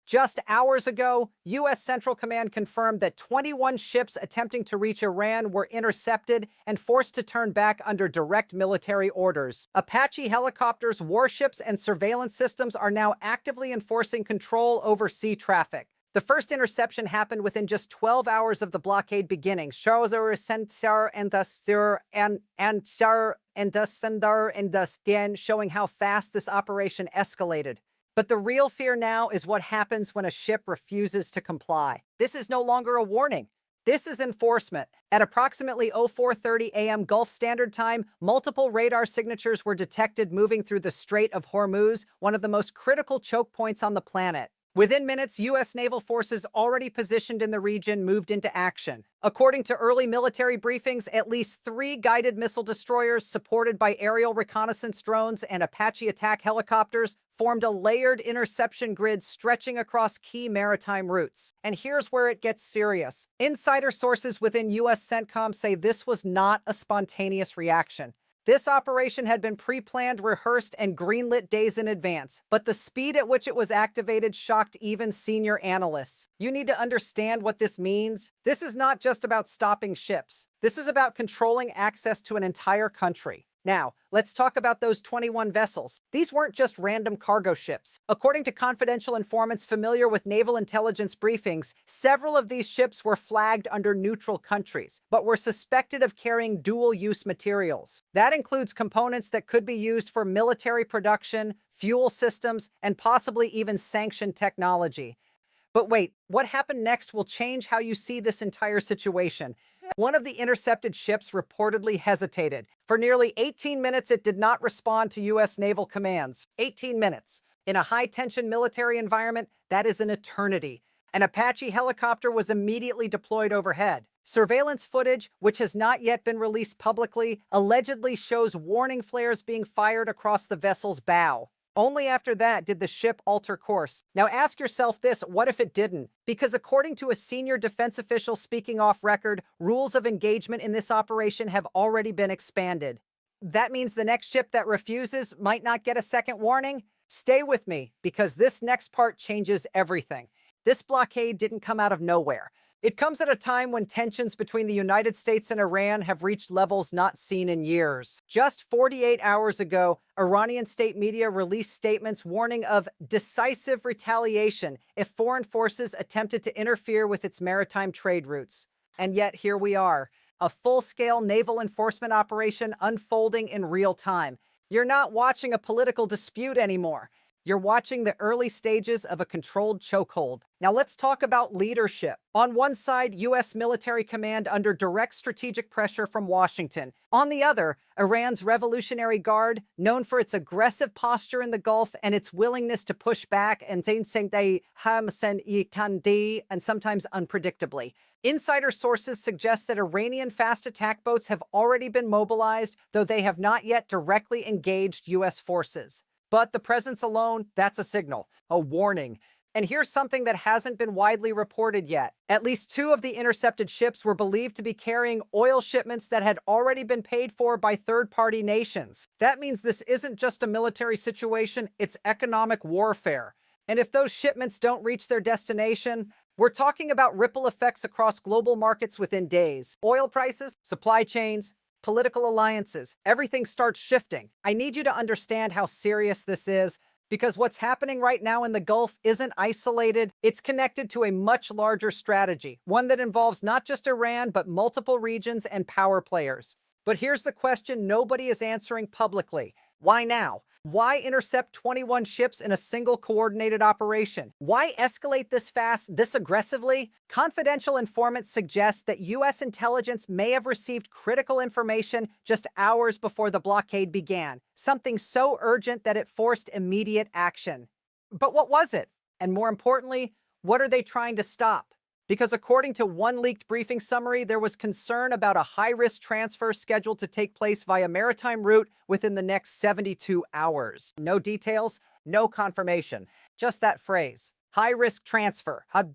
Just hours ago, U.S. Central Command confirmed that 21 ships attempting to reach Iran were intercepted and forced to turn back under direct military orders. Apache helicopters, warships, and surveillance systems are now actively enforcing control over sea traffic. The first interception happened within just 12 hours of the blockade beginning, showing how fast this operation escalated. But the real fear now is what happens when a ship refuses to comply. This is no longer a warning. This is enforcement. At approximately 04:30 a.m. Gulf Standard Time, multiple radar signatures were detected moving through the Strait of Hormuz, one of the most critical choke points on the planet. Within minutes, U.S. naval forces already positioned in the region moved into action. According to early military briefings, at least 3 guided missile destroyers supported by aerial reconnaissance drones and Apache attack helicopters formed a layered interception grid stretching across key maritime routes. And here's where it gets serious. Insider sources within U.S. CENTCOM say this was not a spontaneous reaction. This operation had been pre-planned, rehearsed, and greenlit days in advance, but the speed at which it was activated shocked even senior analysts. You need to understand what this means. This is not just about stopping ships. This is about controlling access to an entire country. Now, let's talk about those 21 vessels. These weren't just random cargo ships. According to confidential informants familiar with naval intelligence briefings, several of these ships were flagged under neutral countries, but were suspected of carrying dual-use materials. That includes components that could be used for military production, fuel systems, and possibly even sanctioned technology. But wait, what happened next will change how you see this entire situation. One of the intercepted ships reportedly hesitated. For nearly 18 minutes, it did not respond to U.S. naval commands. 18 minutes. In a high-tension military environment, that is an eternity. An Apache helicopter was immediately deployed overhead. Surveillance footage, which has not yet been released publicly, allegedly shows warning flares being fired across the vessel's bow. Only after that did the ship alter course. Now ask yourself this, what if it didn't? Because according to a senior defense official speaking off record, rules of engagement in this operation have already been expanded. That means the next ship that refuses might not get a second warning? Stay with me, because this next part changes everything. This blockade didn't come out of nowhere. It comes at a time when tensions between the United States and Iran have reached levels not seen in years. Just 48 hours ago, Iranian state media released statements warning of decisive retaliation if foreign forces attempted to interfere with its maritime trade routes. And yet here we are, a full-scale naval enforcement operation unfolding in real time. You're not watching a political dispute anymore. You're watching the early stages of a controlled chokehold. Now let's talk about leadership. On one side, U.S. military command under direct strategic pressure from Washington. On the other, Iran's Revolutionary Guard, known for its aggressive posture in the Gulf and its willingness to push back and sometimes unpredictably. Insider sources suggest that Iranian fast attack boats have already been mobilized, though they have not yet directly engaged U.S. forces. But the presence alone, that's a signal, a warning. And here's something that hasn't been widely reported yet. At least 2 of the intercepted ships were believed to be carrying oil shipments that had already been paid for by third-party nations. That means this isn't just a military situation, it's economic warfare. And if those shipments don't reach their destination, we're talking about ripple effects across global markets within days. Oil prices, supply chains, political alliances, everything starts shifting. I need you to understand how serious this is, because what's happening right now in the Gulf isn't isolated. It's connected to a much larger strategy, one that involves not just Iran, but multiple regions and power players. But here's the question nobody is answering publicly. Why now? Why intercept 21 ships in a single coordinated operation? Why escalate this fast, this aggressively? Confidential informants suggest that U.S. intelligence may have received critical information just hours before the blockade began, something so urgent that it forced immediate action. But what was it? And more importantly, what are they trying to stop? Because according to one leaked briefing summary, there was concern about a high-risk transfer scheduled to take place via maritime route within the next 72 hours. No details, no confirmation, just that phrase, high-risk transfer. And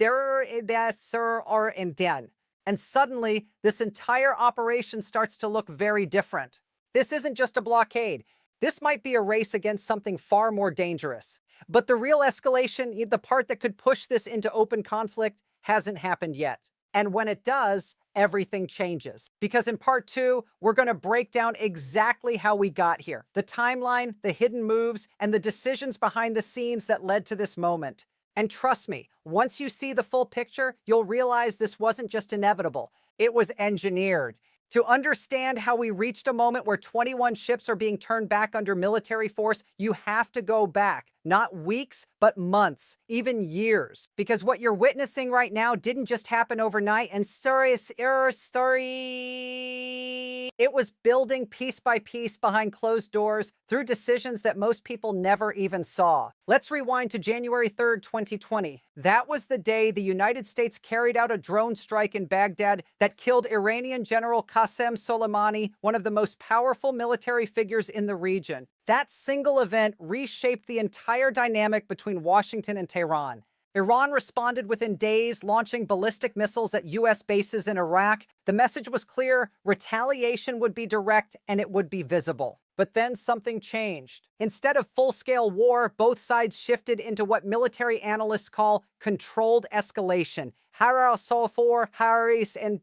suddenly, this entire operation starts to look very different. This isn't just a blockade. This might be a race against something far more dangerous. But the real escalation, the part that could push this into open conflict, hasn't happened yet. And when it does, everything changes. Because in part 2, we're going to break down exactly how we got here, the timeline, the hidden moves, and the decisions behind the scenes that led to this moment. And trust me, once you see the full picture, you'll realize this wasn't just inevitable. It was engineered. To understand how we reached a moment where 21 ships are being turned back under military force, you have to go back, not weeks, but months, even years. Because what you're witnessing right now didn't just happen overnight, and it was building piece by piece behind closed doors through decisions that most people never even saw. Let's rewind to January 3rd, 2020. That was the day the United States carried out a drone strike in Baghdad that killed Iranian General Qasem Soleimani, one of the most powerful military figures in the region. That single event reshaped the entire dynamic between Washington and Tehran. Iran responded within days, launching ballistic missiles at U.S. bases in Iraq. The message was clear: retaliation would be direct and it would be visible. But then something changed. Instead of full-scale war, both sides shifted into what military analysts call controlled escalation. Haris and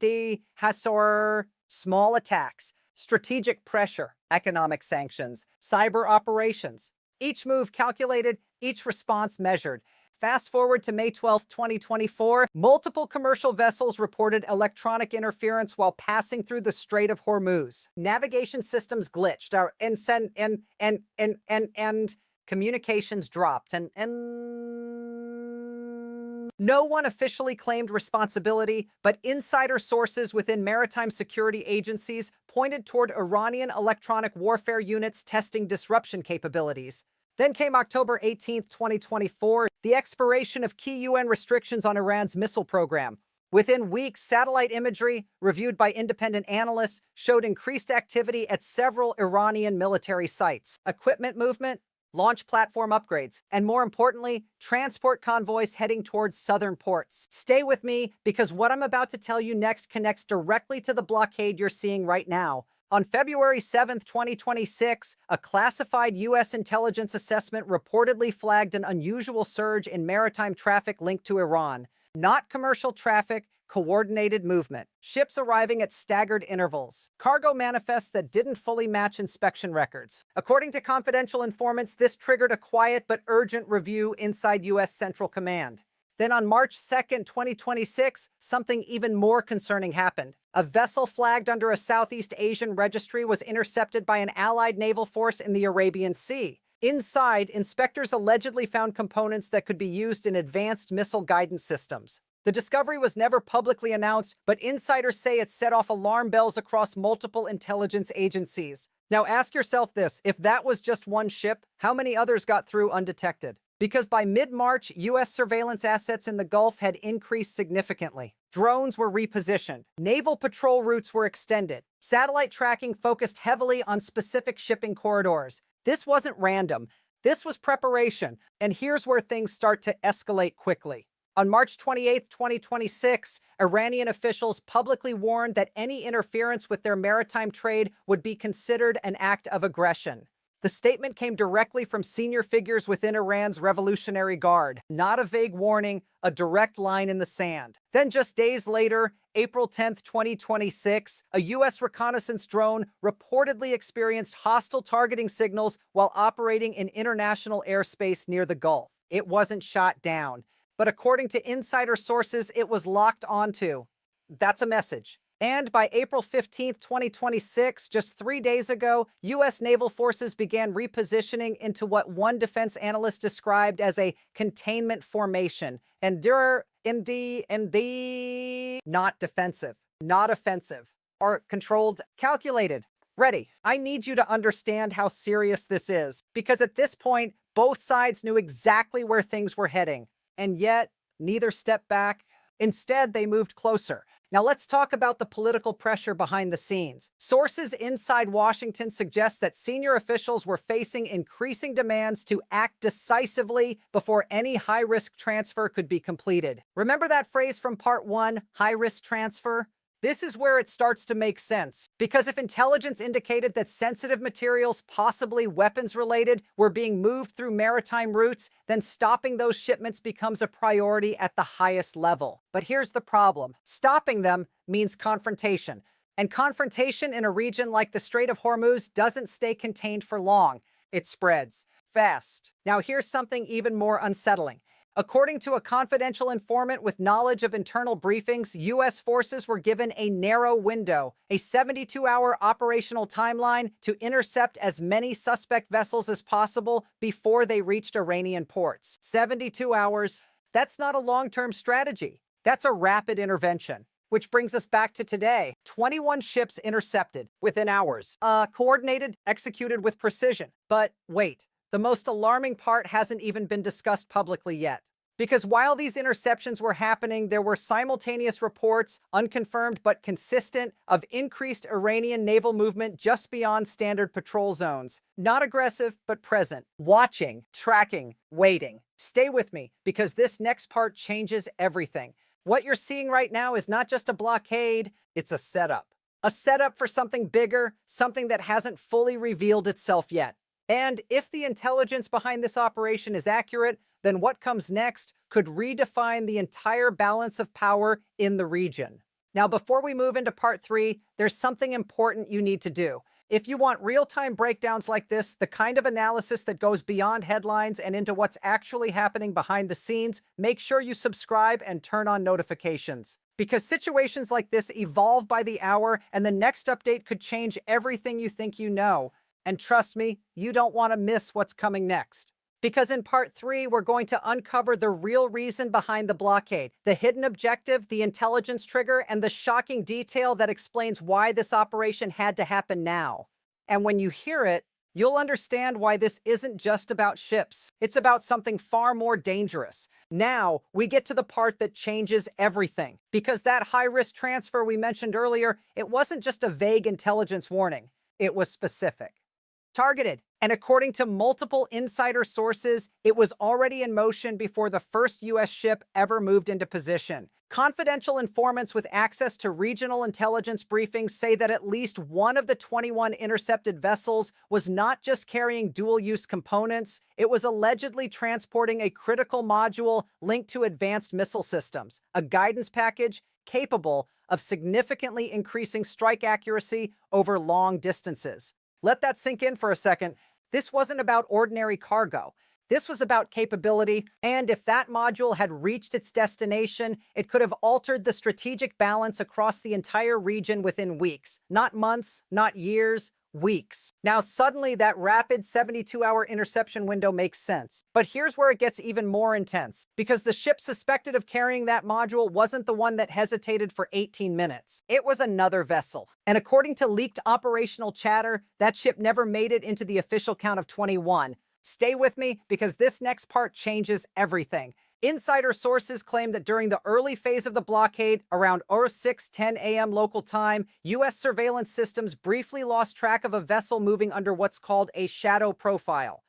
Hasor, small attacks, strategic pressure, economic sanctions, cyber operations. Each move calculated, each response measured. Fast forward to May 12, 2024, multiple commercial vessels reported electronic interference while passing through the Strait of Hormuz. Navigation systems glitched, and communications dropped, and no one officially claimed responsibility, but insider sources within maritime security agencies pointed toward Iranian electronic warfare units testing disruption capabilities. Then came October 18, 2024, the expiration of key UN restrictions on Iran's missile program. Within weeks, satellite imagery, reviewed by independent analysts, showed increased activity at several Iranian military sites. Equipment movement, launch platform upgrades, and more importantly, transport convoys heading towards southern ports. Stay with me, because what I'm about to tell you next connects directly to the blockade you're seeing right now. On February 7, 2026, a classified U.S. intelligence assessment reportedly flagged an unusual surge in maritime traffic linked to Iran. Not commercial traffic, coordinated movement. Ships arriving at staggered intervals. Cargo manifests that didn't fully match inspection records. According to confidential informants, this triggered a quiet but urgent review inside U.S. Central Command. Then on March 2nd, 2026, something even more concerning happened. A vessel flagged under a Southeast Asian registry was intercepted by an allied naval force in the Arabian Sea. Inside, inspectors allegedly found components that could be used in advanced missile guidance systems. The discovery was never publicly announced, but insiders say it set off alarm bells across multiple intelligence agencies. Now ask yourself this: if that was just one ship, how many others got through undetected? Because by mid-March, U.S. surveillance assets in the Gulf had increased significantly. Drones were repositioned. Naval patrol routes were extended. Satellite tracking focused heavily on specific shipping corridors. This wasn't random. This was preparation. And here's where things start to escalate quickly. On March 28, 2026, Iranian officials publicly warned that any interference with their maritime trade would be considered an act of aggression. The statement came directly from senior figures within Iran's Revolutionary Guard. Not a vague warning, a direct line in the sand. Then just days later, April 10, 2026, a U.S. reconnaissance drone reportedly experienced hostile targeting signals while operating in international airspace near the Gulf. It wasn't shot down, but according to insider sources, it was locked onto. That's a message. And by April 15, 2026, just 3 days ago, U.S. naval forces began repositioning into what one defense analyst described as a containment formation. And not defensive, not offensive, or controlled, calculated, ready. I need you to understand how serious this is, because at this point, both sides knew exactly where things were heading. And yet, neither stepped back. Instead, they moved closer. Now let's talk about the political pressure behind the scenes. Sources inside Washington suggest that senior officials were facing increasing demands to act decisively before any high-risk transfer could be completed. Remember that phrase from part 1, high-risk transfer? This is where it starts to make sense, because if intelligence indicated that sensitive materials, possibly weapons-related, were being moved through maritime routes, then stopping those shipments becomes a priority at the highest level. But here's the problem. Stopping them means confrontation. And confrontation in a region like the Strait of Hormuz doesn't stay contained for long. It spreads fast. Now here's something even more unsettling. According to a confidential informant with knowledge of internal briefings, U.S. forces were given a narrow window, a 72-hour operational timeline to intercept as many suspect vessels as possible before they reached Iranian ports. 72 hours, that's not a long-term strategy. That's a rapid intervention. Which brings us back to today. 21 ships intercepted within hours. Coordinated, executed with precision. But wait. The most alarming part hasn't even been discussed publicly yet. Because while these interceptions were happening, there were simultaneous reports, unconfirmed but consistent, of increased Iranian naval movement just beyond standard patrol zones. Not aggressive, but present. Watching, tracking, waiting. Stay with me, because this next part changes everything. What you're seeing right now is not just a blockade, it's a setup. A setup for something bigger, something that hasn't fully revealed itself yet. And if the intelligence behind this operation is accurate, then what comes next could redefine the entire balance of power in the region. Now, before we move into part 3, there's something important you need to do. If you want real-time breakdowns like this, the kind of analysis that goes beyond headlines and into what's actually happening behind the scenes, make sure you subscribe and turn on notifications. Because situations like this evolve by the hour, and the next update could change everything you think you know. And trust me, you don't want to miss what's coming next. Because in part 3, we're going to uncover the real reason behind the blockade, the hidden objective, the intelligence trigger, and the shocking detail that explains why this operation had to happen now. And when you hear it, you'll understand why this isn't just about ships. It's about something far more dangerous. Now, we get to the part that changes everything. Because that high-risk transfer we mentioned earlier, it wasn't just a vague intelligence warning. It was specific. Targeted, and according to multiple insider sources, it was already in motion before the first U.S. ship ever moved into position. Confidential informants with access to regional intelligence briefings say that at least one of the 21 intercepted vessels was not just carrying dual-use components, it was allegedly transporting a critical module linked to advanced missile systems, a guidance package capable of significantly increasing strike accuracy over long distances. Let that sink in for a second. This wasn't about ordinary cargo. This was about capability, and if that module had reached its destination, it could have altered the strategic balance across the entire region within weeks. Not months, not years, weeks. Now, suddenly that rapid 72-hour interception window makes sense. But here's where it gets even more intense, because the ship suspected of carrying that module wasn't the one that hesitated for 18 minutes. It was another vessel. And according to leaked operational chatter, that ship never made it into the official count of 21. Stay with me, because this next part changes everything. Insider sources claim that during the early phase of the blockade, around 6:10 a.m. local time, U.S. surveillance systems briefly lost track of a vessel moving under what's called a shadow profile.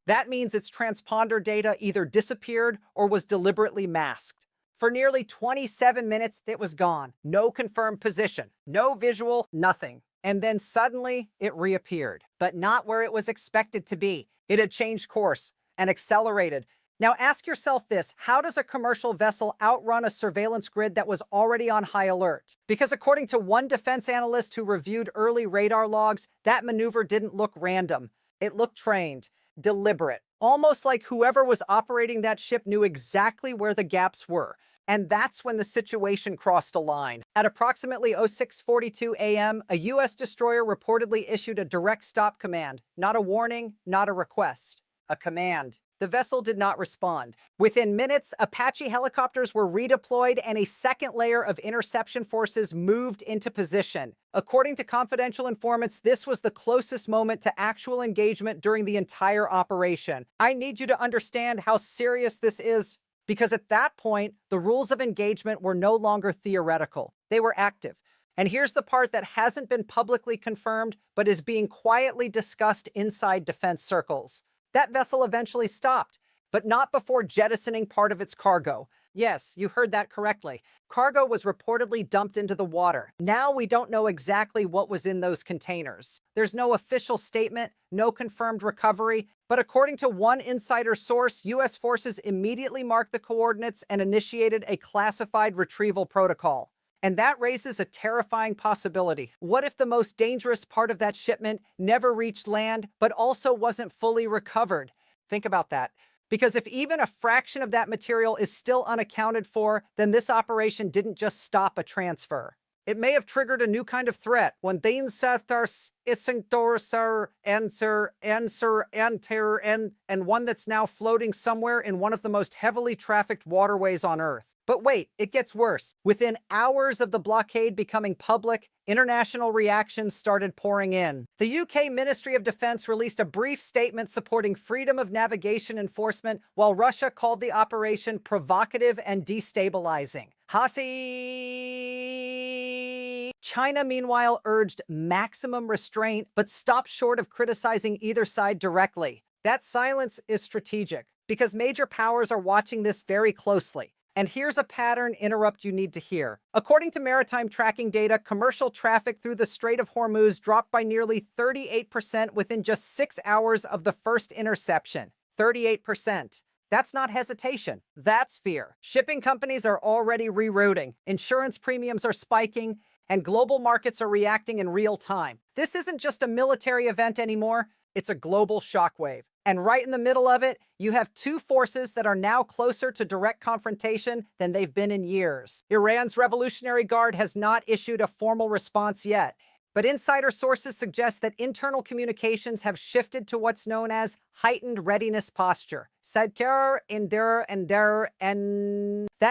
That means its transponder data either disappeared or was deliberately masked. For nearly 27 minutes, it was gone. No confirmed position, no visual, nothing. And then suddenly, it reappeared. But not where it was expected to be. It had changed course and accelerated. Now ask yourself this, how does a commercial vessel outrun a surveillance grid that was already on high alert? Because according to one defense analyst who reviewed early radar logs, that maneuver didn't look random. It looked trained, deliberate, almost like whoever was operating that ship knew exactly where the gaps were. And that's when the situation crossed a line. At approximately 06:42 a.m., a U.S. destroyer reportedly issued a direct stop command. Not a warning, not a request. A command. The vessel did not respond. Within minutes, Apache helicopters were redeployed and a second layer of interception forces moved into position. According to confidential informants, this was the closest moment to actual engagement during the entire operation. I need you to understand how serious this is, because at that point, the rules of engagement were no longer theoretical. They were active. And here's the part that hasn't been publicly confirmed, but is being quietly discussed inside defense circles. That vessel eventually stopped. but not before jettisoning part of its cargo. Yes, you heard that correctly. Cargo was reportedly dumped into the water. Now we don't know exactly what was in those containers. There's no official statement, no confirmed recovery, but according to one insider source, U.S. forces immediately marked the coordinates and initiated a classified retrieval protocol. And that raises a terrifying possibility. What if the most dangerous part of that shipment never reached land, but also wasn't fully recovered? Think about that. Because if even a fraction of that material is still unaccounted for, then this operation didn't just stop a transfer. It may have triggered a new kind of threat. When things and one that's now floating somewhere in one of the most heavily trafficked waterways on Earth. But wait, it gets worse. Within hours of the blockade becoming public, international reactions started pouring in. The UK Ministry of Defense released a brief statement supporting freedom of navigation enforcement, while Russia called the operation provocative and destabilizing. China, meanwhile, urged maximum restraint, but stopped short of criticizing either side directly. That silence is strategic, because major powers are watching this very closely. And here's a pattern interrupt you need to hear. According to maritime tracking data, commercial traffic through the Strait of Hormuz dropped by nearly 38% within just 6 hours of the first interception. 38%. That's not hesitation. That's fear. Shipping companies are already rerouting. Insurance premiums are spiking, and global markets are reacting in real time. This isn't just a military event anymore. It's a global shockwave. And right in the middle of it, you have two forces that are now closer to direct confrontation than they've been in years. Iran's Revolutionary Guard has not issued a formal response yet, but insider sources suggest that internal communications have shifted to what's known as heightened readiness posture. That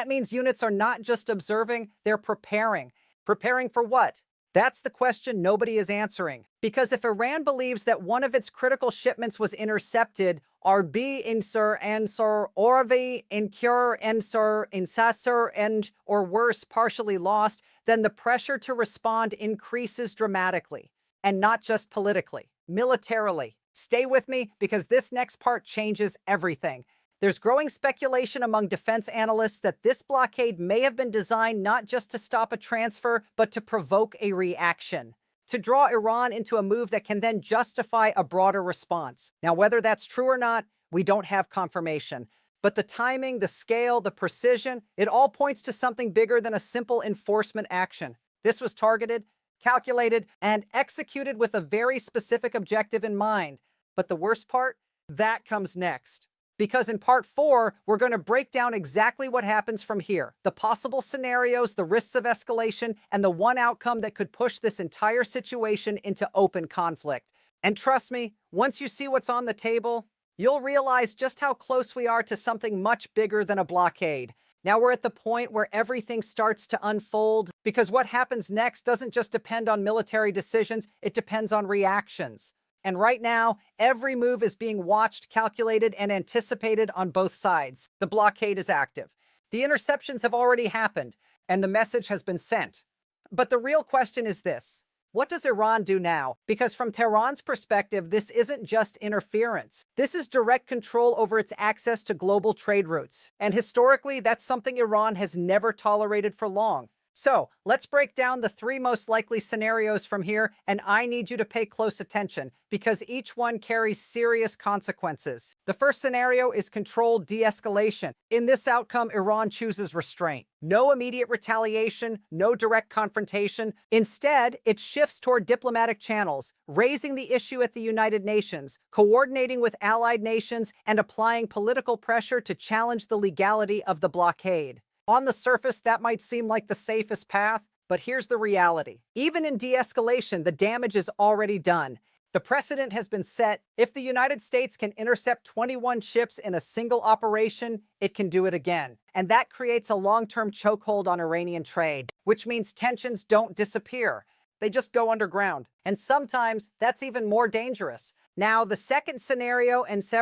means units are not just observing, they're preparing. Preparing for what? That's the question nobody is answering. Because if Iran believes that one of its critical shipments was intercepted, RB insur ansur orv incur ansur insasur and or worse partially lost, then the pressure to respond increases dramatically. And not just politically, militarily. Stay with me because this next part changes everything. There's growing speculation among defense analysts that this blockade may have been designed not just to stop a transfer, but to provoke a reaction, to draw Iran into a move that can then justify a broader response. Now, whether that's true or not, we don't have confirmation. But the timing, the scale, the precision, it all points to something bigger than a simple enforcement action. This was targeted, calculated, and executed with a very specific objective in mind. But the worst part? That comes next. Because in part 4, we're going to break down exactly what happens from here, the possible scenarios, the risks of escalation, and the one outcome that could push this entire situation into open conflict. And trust me, once you see what's on the table, you'll realize just how close we are to something much bigger than a blockade. Now we're at the point where everything starts to unfold, because what happens next doesn't just depend on military decisions, it depends on reactions. And right now, every move is being watched, calculated, and anticipated on both sides. The blockade is active. The interceptions have already happened, and the message has been sent. But the real question is this: what does Iran do now? Because from Tehran's perspective, this isn't just interference. This is direct control over its access to global trade routes. And historically, that's something Iran has never tolerated for long. So let's break down the 3 most likely scenarios from here, and I need you to pay close attention because each one carries serious consequences. The first scenario is controlled de-escalation. In this outcome, Iran chooses restraint. No immediate retaliation, no direct confrontation. Instead, it shifts toward diplomatic channels, raising the issue at the United Nations, coordinating with allied nations, and applying political pressure to challenge the legality of the blockade. On the surface, that might seem like the safest path, but here's the reality. Even in de-escalation, the damage is already done. The precedent has been set. If the United States can intercept 21 ships in a single operation, it can do it again. And that creates a long-term chokehold on Iranian trade, which means tensions don't disappear. They just go underground. And sometimes that's even more dangerous. Now, the second scenario, and this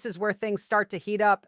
is where things start to heat up.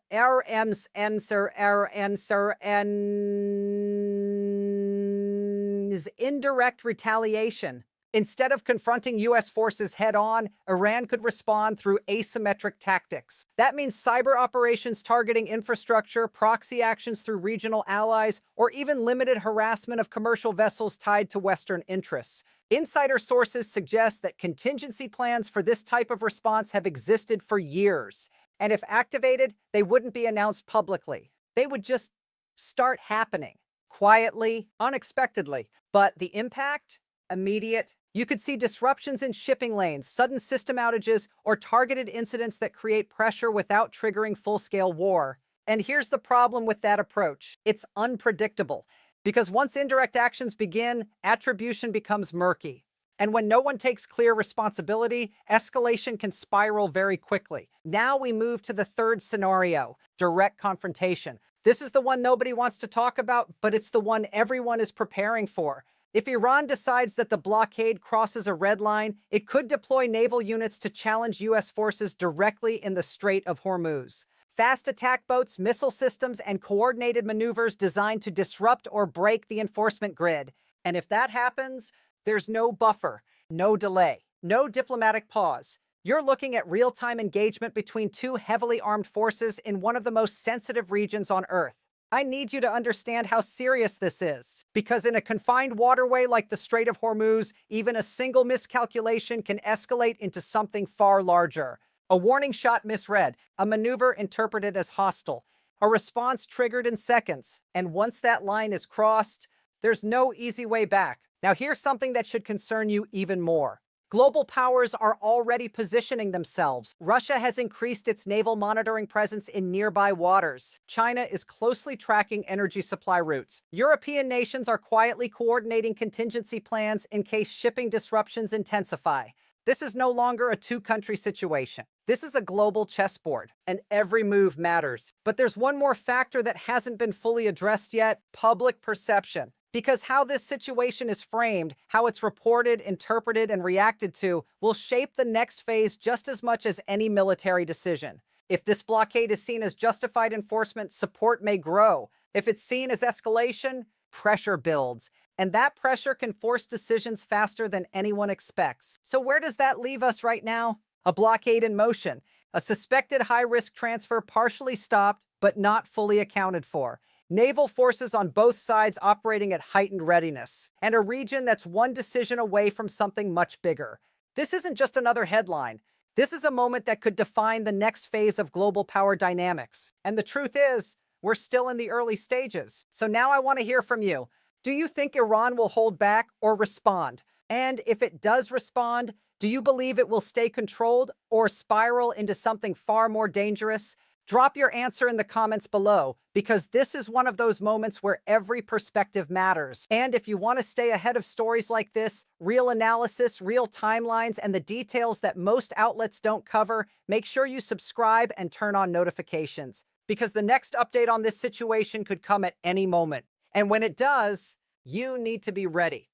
Is indirect retaliation. Instead of confronting U.S. forces head-on, Iran could respond through asymmetric tactics. That means cyber operations targeting infrastructure, proxy actions through regional allies, or even limited harassment of commercial vessels tied to Western interests. Insider sources suggest that contingency plans for this type of response have existed for years, and if activated, they wouldn't be announced publicly. They would just start happening, quietly, unexpectedly. But the impact? Immediate. You could see disruptions in shipping lanes, sudden system outages, or targeted incidents that create pressure without triggering full-scale war. And here's the problem with that approach. It's unpredictable, because once indirect actions begin, attribution becomes murky. And when no one takes clear responsibility, escalation can spiral very quickly. Now we move to the third scenario, direct confrontation. This is the one nobody wants to talk about, but it's the one everyone is preparing for. If Iran decides that the blockade crosses a red line, it could deploy naval units to challenge U.S. forces directly in the Strait of Hormuz. Fast attack boats, missile systems, and coordinated maneuvers designed to disrupt or break the enforcement grid. And if that happens, there's no buffer, no delay, no diplomatic pause. You're looking at real-time engagement between two heavily armed forces in one of the most sensitive regions on Earth. I need you to understand how serious this is, because in a confined waterway like the Strait of Hormuz, even a single miscalculation can escalate into something far larger. A warning shot misread, a maneuver interpreted as hostile, a response triggered in seconds, and once that line is crossed, there's no easy way back. Now here's something that should concern you even more. Global powers are already positioning themselves. Russia has increased its naval monitoring presence in nearby waters. China is closely tracking energy supply routes. European nations are quietly coordinating contingency plans in case shipping disruptions intensify. This is no longer a two-country situation. This is a global chessboard, and every move matters. But there's one more factor that hasn't been fully addressed yet: public perception. Because how this situation is framed, how it's reported, interpreted, and reacted to, will shape the next phase just as much as any military decision. If this blockade is seen as justified enforcement, support may grow. If it's seen as escalation, pressure builds. And that pressure can force decisions faster than anyone expects. So where does that leave us right now? A blockade in motion. A suspected high-risk transfer partially stopped, but not fully accounted for. Naval forces on both sides operating at heightened readiness, and a region that's one decision away from something much bigger. This isn't just another headline. This is a moment that could define the next phase of global power dynamics. And the truth is, we're still in the early stages. So now I want to hear from you. Do you think Iran will hold back or respond? And if it does respond, do you believe it will stay controlled or spiral into something far more dangerous? Drop your answer in the comments below, because this is one of those moments where every perspective matters. And if you want to stay ahead of stories like this, real analysis, real timelines, and the details that most outlets don't cover, make sure you subscribe and turn on notifications, because the next update on this situation could come at any moment. And when it does, you need to be ready.